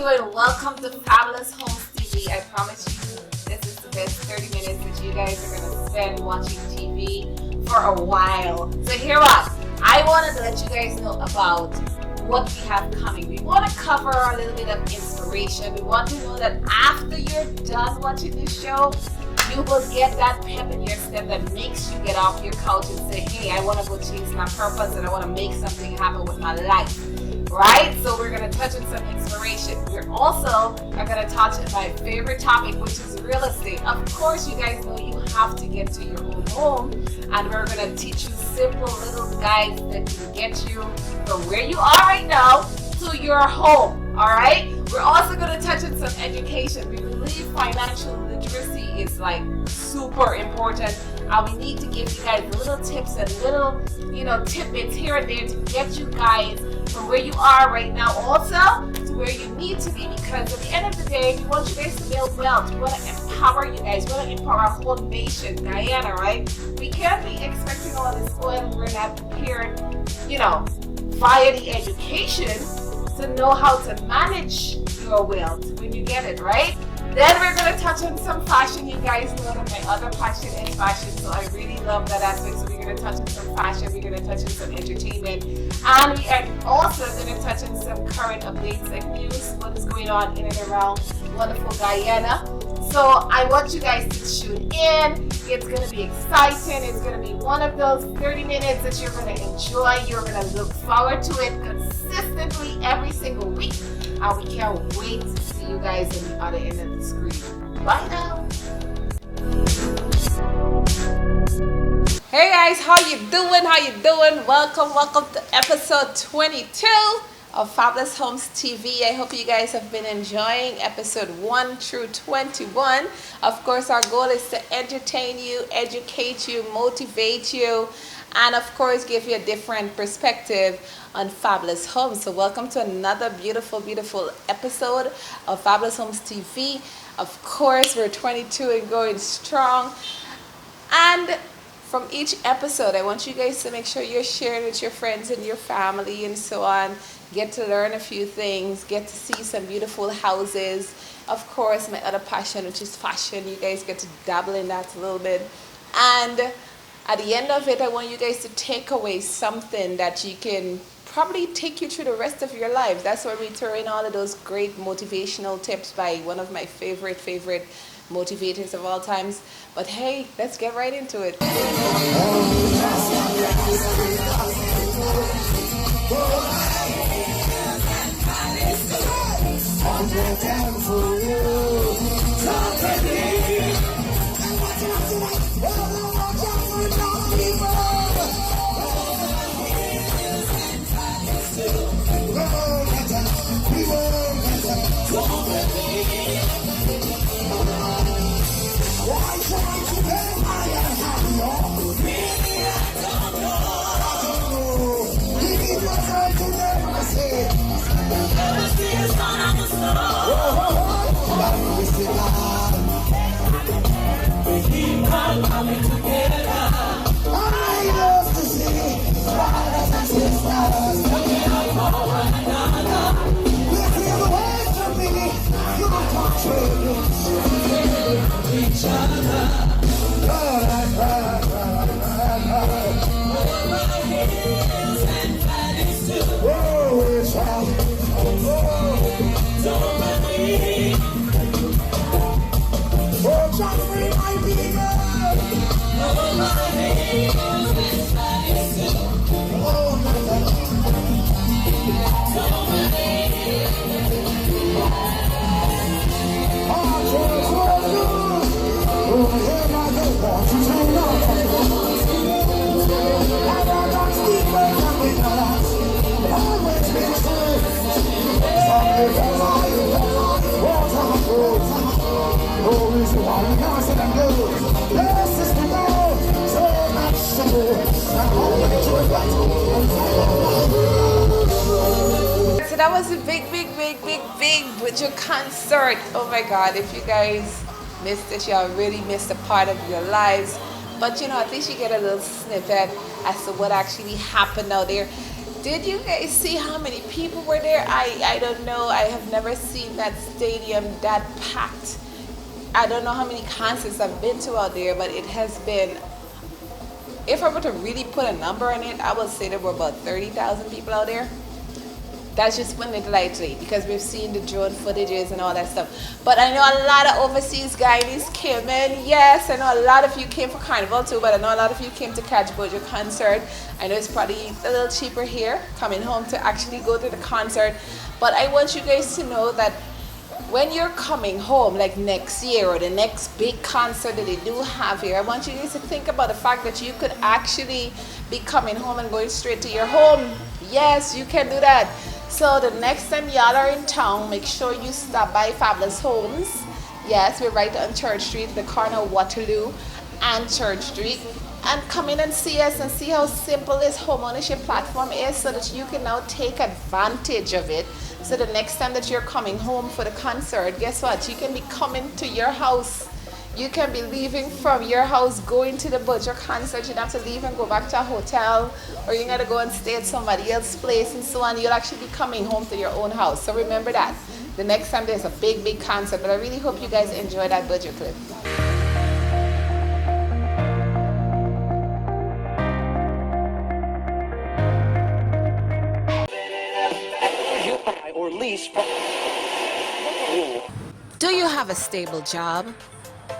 doing? Welcome to Fabulous Homes TV. I promise you this is the best 30 minutes that you guys are going to spend watching TV for a while. So here what? I wanted to let you guys know about what we have coming. We want to cover a little bit of inspiration. We want to know that after you're done watching this show, you will get that pep in your step that makes you get off your couch and say, hey, I want to go chase my purpose and I want to make something happen with my life. Right? So we're going to touch on some inspiration. We're also going to touch on my favorite topic, which is real estate. Of course, you guys know you have to get to your own home, and we're going to teach you simple little guides that can get you from where you are right now to your home. All right? We're also going to touch on some education. We believe financial literacy is like super important, and we need to give you guys little tips and little, tidbits here and there to get you guys from where you are right now also to where you need to be, because at the end of the day, we want you guys to build wealth. We want to empower you guys. We want to empower our whole nation, Guyana, right? We can't be expecting all this oil and we're not prepared, via the education to know how to manage your wealth when you get it, right? Then we're going to touch on some fashion. You guys know that my other passion is fashion, so I really love that aspect. So we're going to touch on some fashion, we're going to touch on some entertainment, and we are also going to touch on some current updates like news, what is going on in and around wonderful Guyana. So I want you guys to tune in. It's going to be exciting. It's going to be one of those 30 minutes that you're going to enjoy. You're going to look forward to it consistently every single week. And we can't wait to see you guys on the other end of the screen. Bye now. Hey guys, how you doing? How you doing? Welcome to episode 22 of Fabulous Homes TV. I hope you guys have been enjoying episode 1 through 21. Of course, our goal is to entertain you, educate you, motivate you, and of course give you a different perspective on Fabulous Homes. So welcome to another beautiful episode of Fabulous Homes TV. Of course, we're 22 and going strong, and from each episode I want you guys to make sure you're sharing with your friends and your family and so on. Get to learn a few things, get to see some beautiful houses. Of course, my other passion, which is fashion, you guys get to dabble in that a little bit. And at the end of it, I want you guys to take away something that you can probably take you through the rest of your life. That's where we throw in all of those great motivational tips by one of my favorite motivators of all times. But hey, let's get right into it. So that was a big Butcher concert. Oh my God, if you guys missed it, y'all really missed a part of your lives. But at least you get a little snippet as to what actually happened out there. Did you guys see how many people were there? I don't know. I have never seen that stadium that packed. I don't know how many concerts I've been to out there, but it has been, if I were to really put a number on it, I would say there were about 30,000 people out there. That's just putting it lightly because we've seen the drone footages and all that stuff. But I know a lot of overseas guys came in. Yes, I know a lot of you came for Carnival too, but I know a lot of you came to catch Bojo concert. I know it's probably a little cheaper here, coming home to actually go to the concert. But I want you guys to know that when you're coming home, like next year or the next big concert that they do have here, I want you guys to think about the fact that you could actually be coming home and going straight to your home. Yes, you can do that. So the next time y'all are in town, make sure you stop by Fabulous Homes. Yes, we're right on Church Street, the corner of Waterloo and Church Street. And come in and see us and see how simple this homeownership platform is so that you can now take advantage of it. So the next time that you're coming home for the concert, guess what? You can be coming to your house. You can be leaving from your house, going to the Butcher concert. You don't have to leave and go back to a hotel, or you gotta go and stay at somebody else's place and so on. You'll actually be coming home to your own house. So remember that. The next time there's a big concert. But I really hope you guys enjoy that Butcher clip. Or lease. Do you have a stable job?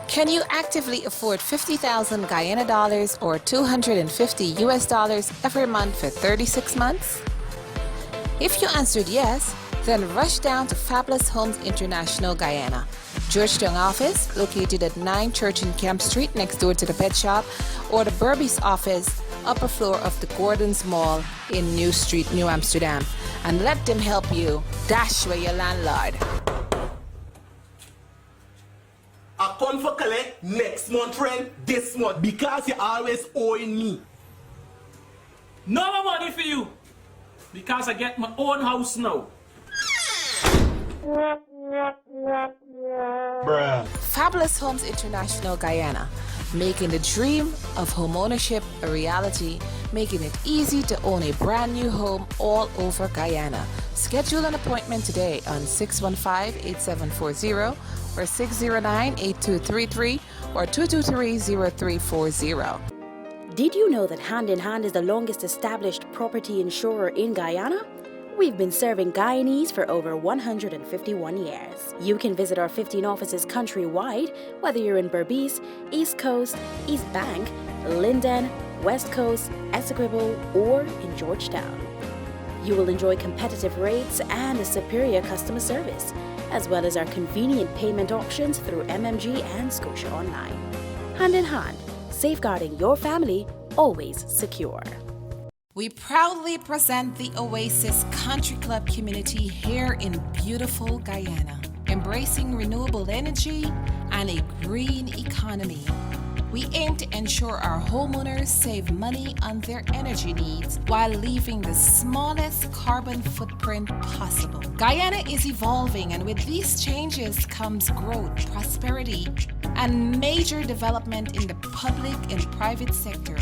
Can you actively afford 50,000 Guyana dollars or 250 US dollars every month for 36 months? If you answered yes, then rush down to Fabulous Homes International Guyana, Georgetown office located at 9 Church and Camp Street next door to the pet shop, or the Burbies office, upper floor of the Gordon's Mall in New Street, New Amsterdam, and let them help you dash where your landlord. I come for collect next month rent this month because you always owing me. No more money for you because I get my own house now. Bruh. Fabulous Homes International Guyana, making the dream of homeownership a reality, making it easy to own a brand new home all over Guyana. Schedule an appointment today on 615-8740 or 609-8233 or 223-0340. Did you know that Hand in Hand is the longest established property insurer in Guyana? We've been serving Guyanese for over 151 years. You can visit our 15 offices countrywide, whether you're in Berbice, East Coast, East Bank, Linden, West Coast, Essequibo, or in Georgetown. You will enjoy competitive rates and a superior customer service, as well as our convenient payment options through MMG and Scotia Online. Hand in Hand, safeguarding your family, always secure. We proudly present the Oasis Country Club community here in beautiful Guyana, embracing renewable energy and a green economy. We aim to ensure our homeowners save money on their energy needs while leaving the smallest carbon footprint possible. Guyana is evolving, and with these changes comes growth, prosperity, and major development in the public and private sector.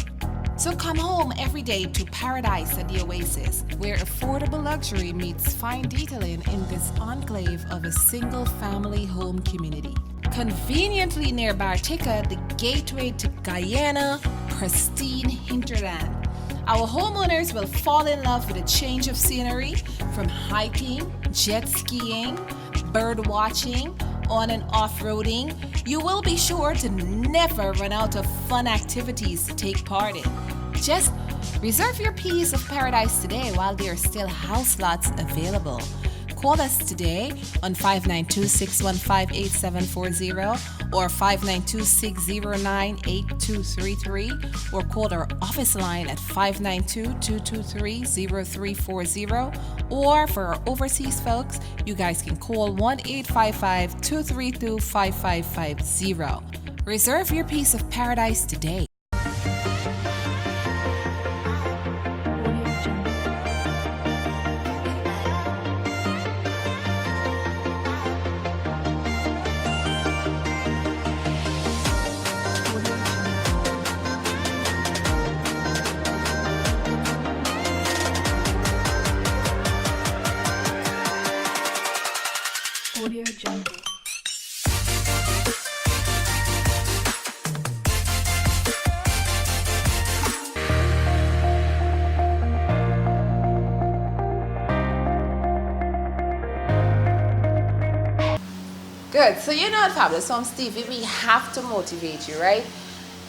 So come home every day to Paradise at the Oasis, where affordable luxury meets fine detailing in this enclave of a single-family home community. Conveniently near Bartica, the gateway to Guyana, pristine hinterland. Our homeowners will fall in love with a change of scenery from hiking, jet skiing, bird watching, on and off-roading. You will be sure to never run out of fun activities to take part in. Just reserve your piece of paradise today while there are still house lots available. Call us today on 592-615-8740 or 592-609-8233, or call our office line at 592-223-0340, or for our overseas folks, you guys can call 1-855-232-5550. Reserve your piece of paradise today. Good. So you know at Fabulous Homes TV, we have to motivate you, right?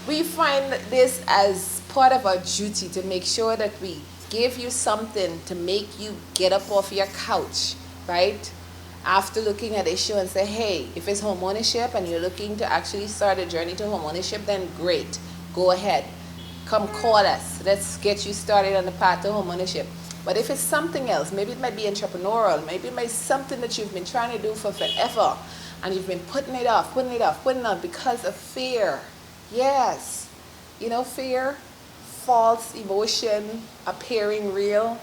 We find this as part of our duty to make sure that we give you something to make you get up off your couch, right? After looking at the issue and say, hey, if it's home ownership and you're looking to actually start a journey to home ownership, then great. Go ahead. Come call us. Let's get you started on the path to home ownership. But if it's something else, maybe it might be entrepreneurial, maybe it might be something that you've been trying to do for forever and you've been putting it off because of fear. Yes. You know, fear, false emotion, appearing real.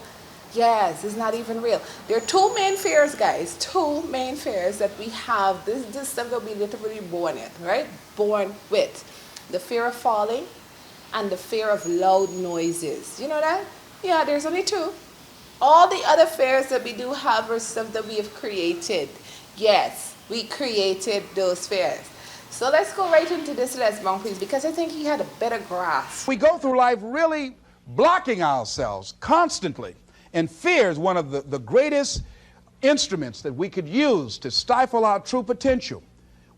Yes, it's not even real. There are two main fears, guys. Two main fears that we have. This stuff that we literally born with, right? Born with. The fear of falling and the fear of loud noises. You know that? Yeah, there's only two. All the other fears that we do have are stuff that we have created. Yes, we created those fears. So let's go right into this lesbian, please, because I think he had a better grasp. We go through life really blocking ourselves constantly. And fear is one of the greatest instruments that we could use to stifle our true potential.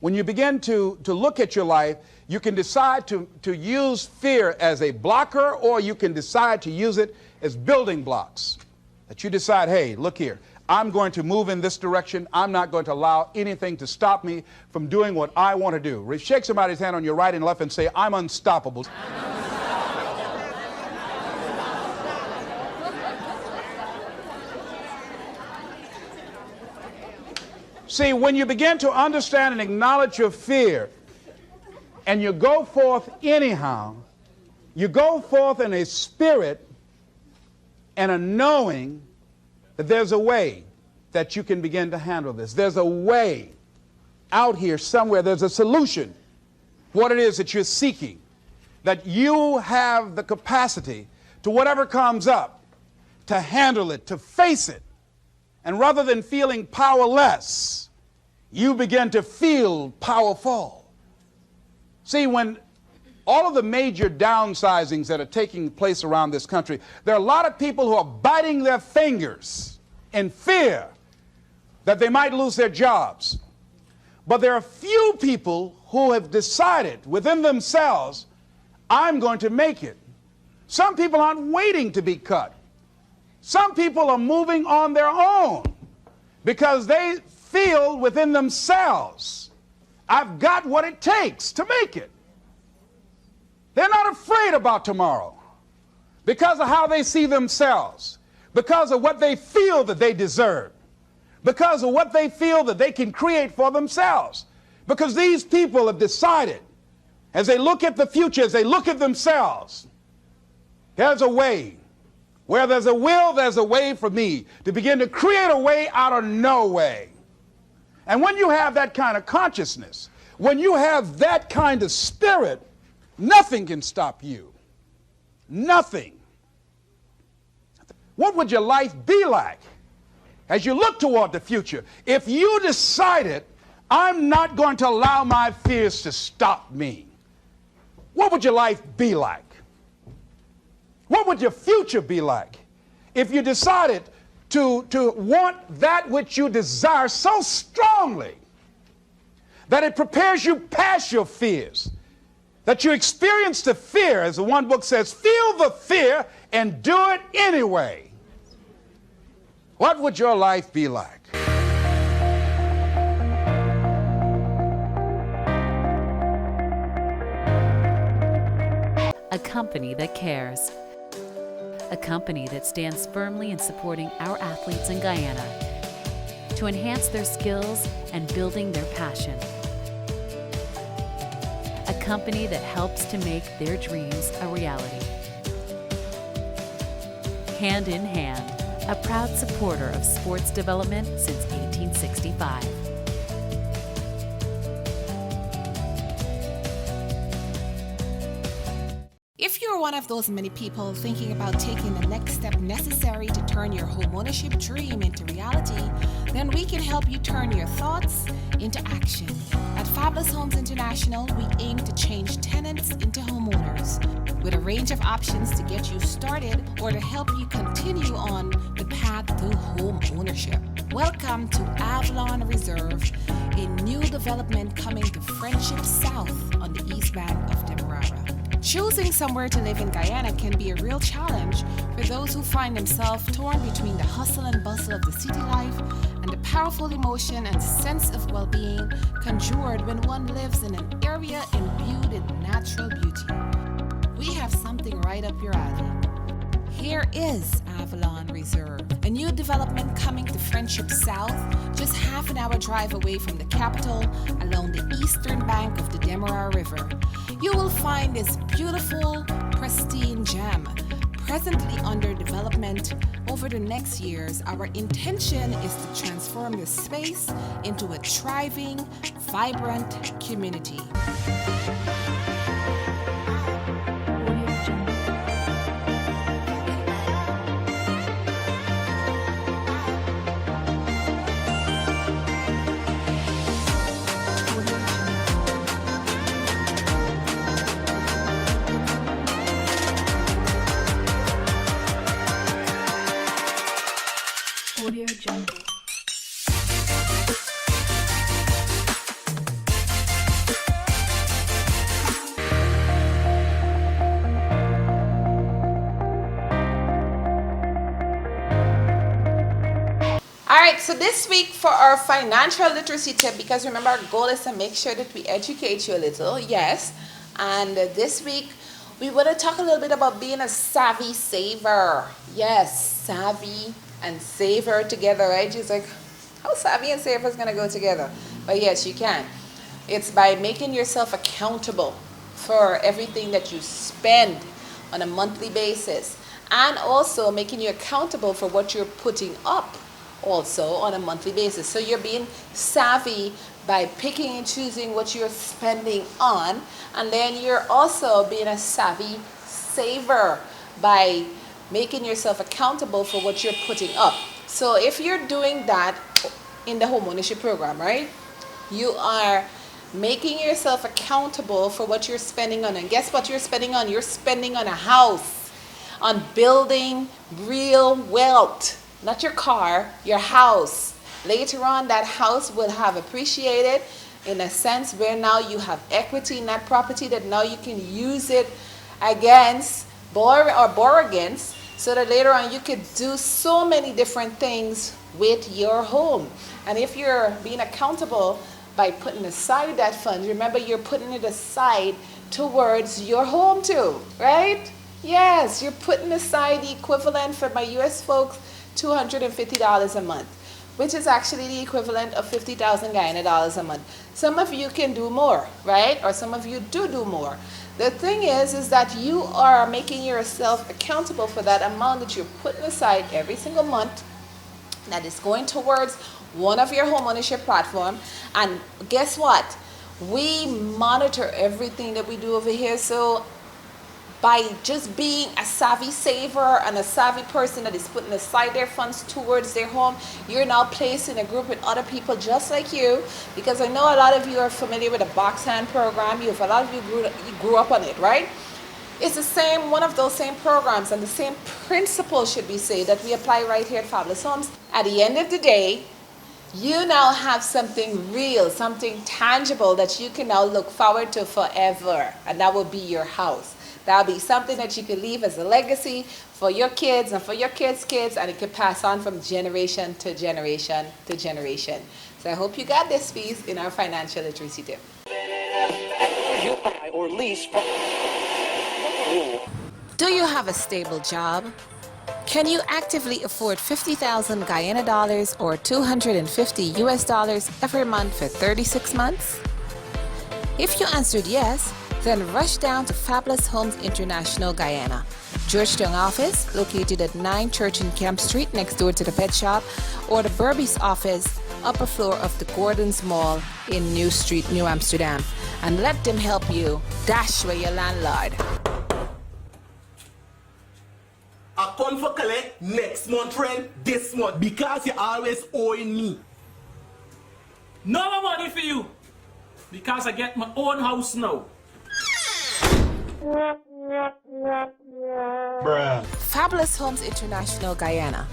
When you begin to look at your life, you can decide to use fear as a blocker, or you can decide to use it as building blocks. That you decide, hey, look here, I'm going to move in this direction. I'm not going to allow anything to stop me from doing what I want to do. Shake somebody's hand on your right and left and say, I'm unstoppable. See, when you begin to understand and acknowledge your fear, and you go forth anyhow, you go forth in a spirit and a knowing that there's a way that you can begin to handle this. There's a way out here somewhere. There's a solution. What it is that you're seeking, that you have the capacity to whatever comes up, to handle it, to face it. And rather than feeling powerless, you begin to feel powerful. See, when all of the major downsizings that are taking place around this country, there are a lot of people who are biting their fingers in fear that they might lose their jobs. But there are few people who have decided within themselves, I'm going to make it. Some people aren't waiting to be cut. Some people are moving on their own because they feel within themselves, I've got what it takes to make it. They're not afraid about tomorrow because of how they see themselves, because of what they feel that they deserve, because of what they feel that they can create for themselves. Because these people have decided, as they look at the future, as they look at themselves, there's a way. Where there's a will, there's a way for me to begin to create a way out of no way. And when you have that kind of consciousness, when you have that kind of spirit, nothing can stop you. Nothing. What would your life be like as you look toward the future if you decided, I'm not going to allow my fears to stop me? What would your life be like? What would your future be like if you decided to want that which you desire so strongly that it prepares you past your fears, that you experience the fear, as the one book says, feel the fear and do it anyway? What would your life be like? A company that cares. A company that stands firmly in supporting our athletes in Guyana to enhance their skills and building their passion. A company that helps to make their dreams a reality. Hand in hand, a proud supporter of sports development since 1865. If you're one of those many people thinking about taking the next step necessary to turn your homeownership dream into reality, then we can help you turn your thoughts into action. At Fabulous Homes International, we aim to change tenants into homeowners with a range of options to get you started or to help you continue on the path to home ownership. Welcome to Avalon Reserve, a new development coming to Friendship South on the east bank of Demerara. Choosing somewhere to live in Guyana can be a real challenge for those who find themselves torn between the hustle and bustle of the city life and the powerful emotion and sense of well-being conjured when one lives in an area imbued in natural beauty. We have something right up your alley. Here is Avalon Reserve, a new development coming to Friendship South, just half an hour drive away from the capital along the eastern bank of the Demerara River. You will find this beautiful, pristine gem presently under development. Over the next years, our intention is to transform the space into a thriving, vibrant community. Audio Jungle. Alright, so this week for our financial literacy tip, because remember our goal is to make sure that we educate you a little, yes. And this week we want to talk a little bit about being a savvy saver. Yes, savvy and saver together, right? She's like, how savvy and saver is going to go together? But yes, you can. It's by making yourself accountable for everything that you spend on a monthly basis, and also making you accountable for what you're putting up also on a monthly basis. So you're being savvy by picking and choosing what you're spending on, and then you're also being a savvy saver by making yourself accountable for what you're putting up. So if you're doing that in the home ownership program, right, you are making yourself accountable for what you're spending on. And guess what you're spending on? You're spending on a house, on building real wealth, not your car, your house. Later on, that house will have appreciated in a sense where now you have equity in that property that now you can use it against borrow against, so that later on you could do so many different things with your home. And if you're being accountable by putting aside that fund, remember you're putting it aside towards your home too, right? Yes, you're putting aside the equivalent for my US folks, $250 a month, which is actually the equivalent of 50,000 Guyana dollars a month. Some of you can do more, right? Or some of you do more. The thing is that you are making yourself accountable for that amount that you're putting aside every single month that is going towards one of your home ownership platform. And guess what? We monitor everything that we do over here. So by just being a savvy saver and a savvy person that is putting aside their funds towards their home, you're now placed in a group with other people just like you. Because I know a lot of you are familiar with the box hand program. A lot of you grew up on it, right? It's the same, one of those same programs, and the same principle should be said that we apply right here at Fabulous Homes. At the end of the day, you now have something real, something tangible that you can now look forward to forever, and that will be your house. That'll be something that you can leave as a legacy for your kids and for your kids' kids, and it can pass on from generation to generation to generation. So I hope you got this piece in our financial literacy tip. Or lease. Do you have a stable job? Can you actively afford 50,000 Guyana dollars or 250 US dollars every month for 36 months? If you answered yes, then rush down to Fabulous Homes International Guyana. Georgetown office, located at 9 Church and Camp Street next door to the pet shop, or the Burbies office, upper floor of the Gordon's Mall in New Street, New Amsterdam. And let them help you dash where your landlord. I come for collect next month rent this month because you always owing me. No more money for you, because I get my own house now. Fabulous Homes International Guyana.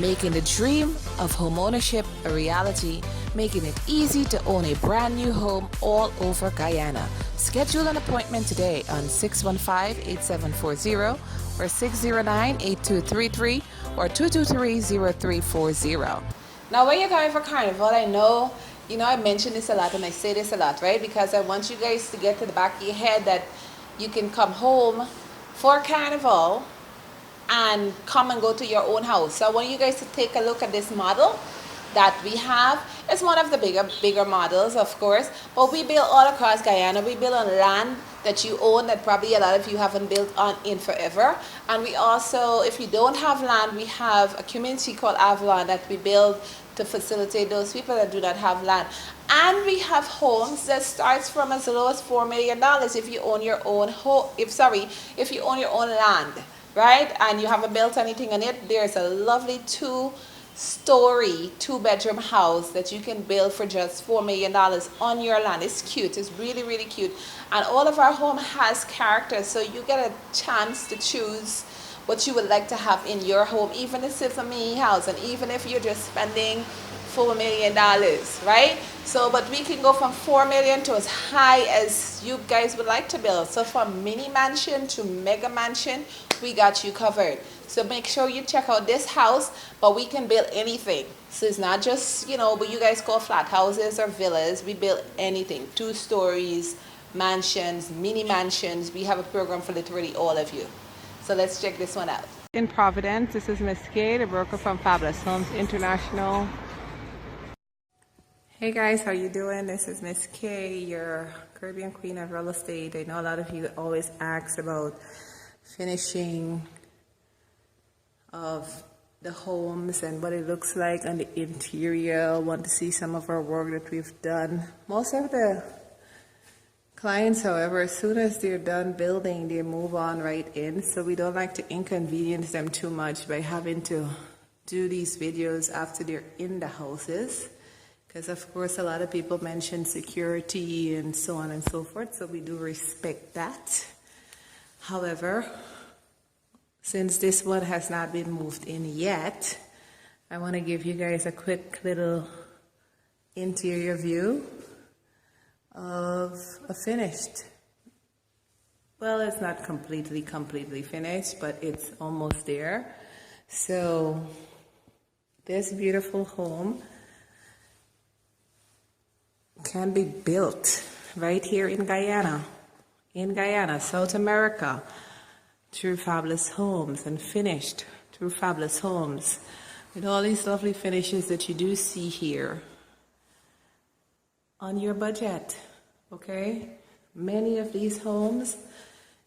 making the dream of homeownership a reality, making it easy to own a brand new home all over Guyana. Schedule an appointment today on 615-8740 or 609-8233 or 223-0340. Now, when you're coming for Carnival, I know, I mention this a lot and I say this a lot, right? Because I want you guys to get to the back of your head that you can come home for Carnival and come and go to your own house. So I want you guys to take a look at this model that we have. It's one of the bigger models, of course, but we build all across Guyana. We build on land that you own that probably a lot of you haven't built on in forever. And we also, if you don't have land, we have a community called Avalon that we build to facilitate those people that do not have land. And we have homes that starts from as low as $4 million if you own your own if you own your own land, right? And you haven't built anything on it. There's a lovely two-story, two-bedroom house that you can build for just $4 million on your land. It's cute. It's really, really cute. And all of our home has character, so you get a chance to choose what you would like to have in your home, even if it's a mini house, and even if you're just spending $4 million, right? So, but we can go from $4 million to as high as you guys would like to build. So from mini mansion to mega mansion, we got you covered. So make sure you check out this house, but we can build anything. So it's not just, what you guys call flat houses or villas. We build anything, 2 stories, mansions, mini mansions. We have a program for literally all of you. So let's check this one out. In Providence, this is Miss Kay, the broker from Fabulous Homes International. Hey guys, how you doing? This is Miss Kay, your Caribbean Queen of Real Estate. I know a lot of you always ask about finishing of the homes and what it looks like on the interior. Want to see some of our work that we've done. Most of the clients, however, as soon as they're done building, they move on right in. So we don't like to inconvenience them too much by having to do these videos after they're in the houses. Because of course a lot of people mention security and so on and so forth, so we do respect that. However, since this one has not been moved in yet, I want to give you guys a quick little interior view of a finished, well, it's not completely finished, but it's almost there. So this beautiful home can be built right here in Guyana, South America, through Fabulous Homes, and finished through Fabulous Homes with all these lovely finishes that you do see here on your budget. Okay, many of these homes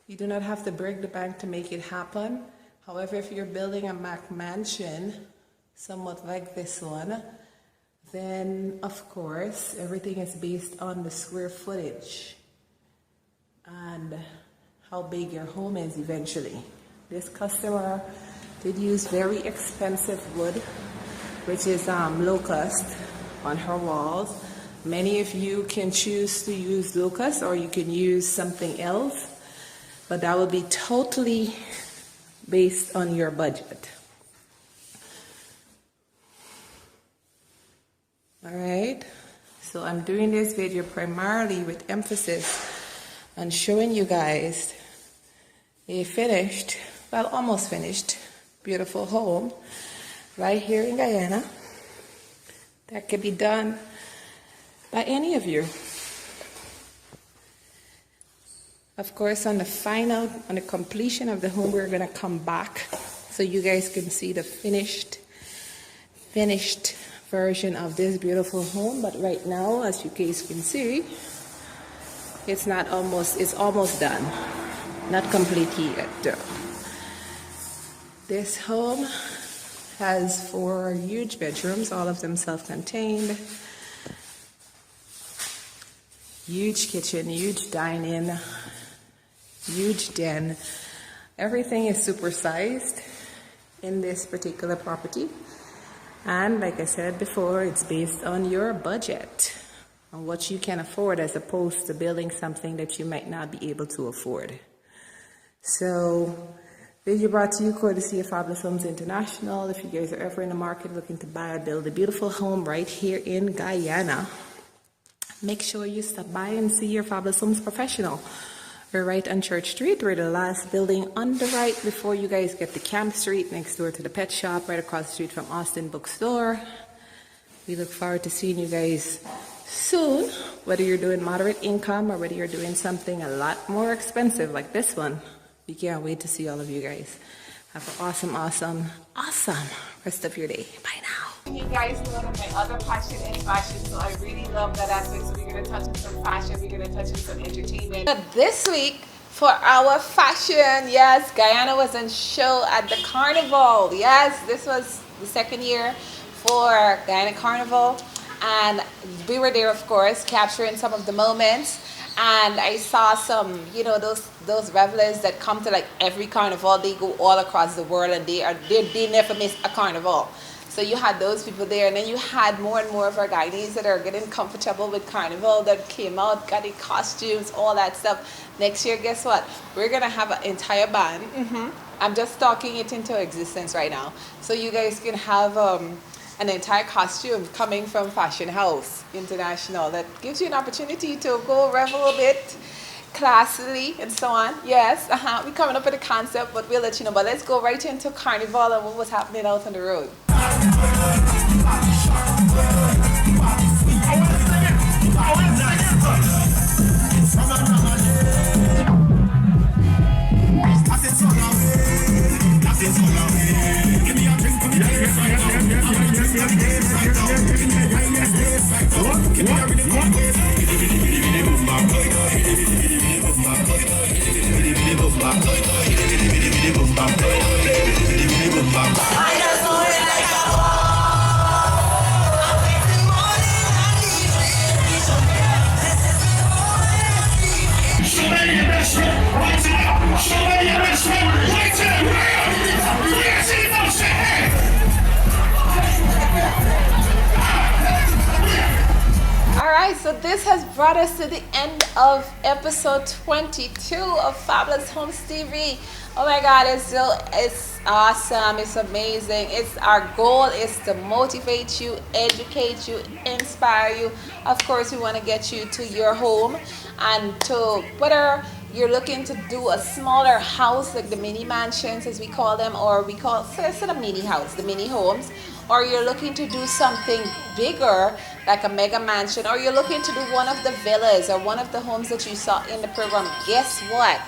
you do not have to break the bank to make it happen. However, if you're building a mansion somewhat like this one, then of course everything is based on the square footage and how big your home is eventually. This customer did use very expensive wood, which is locust, on her walls. Many of you can choose to use locust, or you can use something else, but that will be totally based on your budget. All right, so I'm doing this video primarily with emphasis on showing you guys a finished, well, almost finished, beautiful home right here in Guyana that can be done by any of you. Of course, on the completion of the home, we're going to come back so you guys can see the finished version of this beautiful home. But right now, as you guys can see, it's almost done. Not completely yet though. This home has 4 huge bedrooms, all of them self-contained. Huge kitchen, huge dining, huge den. Everything is supersized in this particular property. And like I said before, it's based on your budget, on what you can afford, as opposed to building something that you might not be able to afford. So Video brought to you courtesy of Fabulous Homes International. If you guys are ever in the market looking to buy or build a beautiful home right here in Guyana, make sure you stop by and see your Fabulous Homes professional. We're right on Church Street. We're the last building on the right before you guys get to Camp Street, next door to the pet shop, right across the street from Austin Bookstore. We look forward to seeing you guys soon, whether you're doing moderate income or whether you're doing something a lot more expensive like this one. We can't wait to see all of you guys. Have an awesome rest of your day. Bye now. You guys know that my other passion is fashion, so I really love that aspect. So we're going to touch on some fashion, we're going to touch on some entertainment. This week, for our fashion, yes, Guyana was on show at the Carnival. Yes, this was the second year for Guyana Carnival, and we were there, of course, capturing some of the moments. And I saw some, you know, those revelers that come to like every carnival. They go all across the world, and they never miss a carnival. So you had those people there, and then you had more and more of our Guyanese that are getting comfortable with carnival, that came out, got in costumes, all that stuff. Next year, guess what? We're gonna have an entire band. I'm just talking it into existence right now, so you guys can have an entire costume coming from Fashion House International. That gives you an opportunity to go revel a bit, classily and so on. Yes, we're coming up with a concept, but we'll let you know. But let's go right into Carnival and what was happening out on the road. Alright, so this has brought us to the end of episode 22 of Fabulous Homes TV. Oh my God, it's awesome, it's amazing. Our goal is to motivate you, educate you, inspire you. Of course, we want to get you to your home, and to whether you're looking to do a smaller house like the mini mansions as we call them, or we call it's a mini house, the mini homes, or you're looking to do something bigger like a mega mansion, or you're looking to do one of the villas or one of the homes that you saw in the program. Guess what?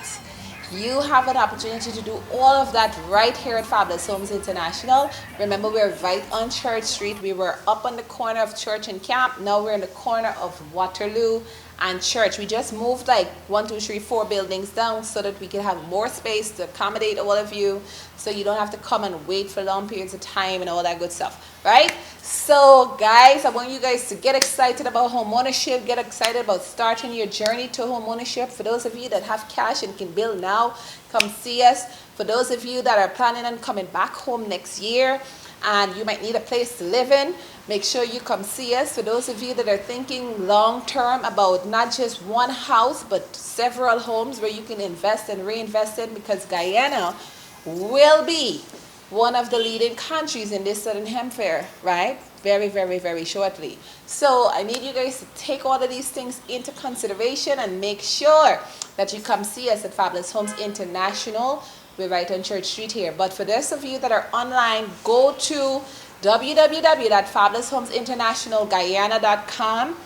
You have an opportunity to do all of that right here at Fabulous Homes International. Remember, we're right on Church Street. We were up on the corner of Church and Camp. Now we're in the corner of Waterloo and Church. We just moved like 1, 2, 3, 4 buildings down so that we can have more space to accommodate all of you, so you don't have to come and wait for long periods of time and all that good stuff, right? So guys, I want you guys to get excited about home ownership, get excited about starting your journey to home ownership. For those of you that have cash and can build now, come see us. For those of you that are planning on coming back home next year and you might need a place to live in, make sure you come see us. For those of you that are thinking long term about not just one house but several homes where you can invest and reinvest in, because Guyana will be one of the leading countries in this Southern Hemisphere, right? Very, very, very shortly. So I need you guys to take all of these things into consideration and make sure that you come see us at Fabulous Homes International. We're right on Church Street here. But for those of you that are online, go to www.fabuloushomeinternationalguyana.com.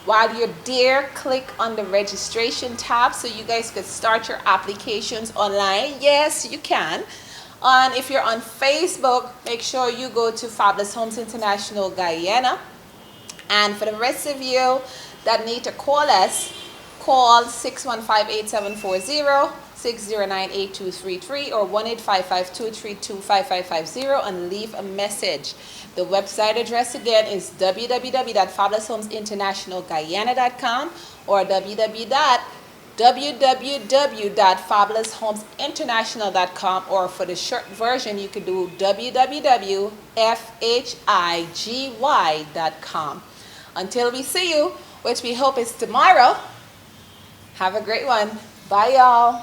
While you're there, click on the registration tab so you guys could start your applications online. Yes, you can. And if you're on Facebook, make sure you go to Fabulous Homes International Guyana. And for the rest of you that need to call us, call 615-8740, 609-8233, or 1-855-232-5550 and leave a message. The website address again is www.fabuloushomeinternationalguyana.com or www.fabuloushomeinternational.com, or for the short version you could do www.fhigy.com. Until we see you, which we hope is tomorrow, have a great one. Bye y'all.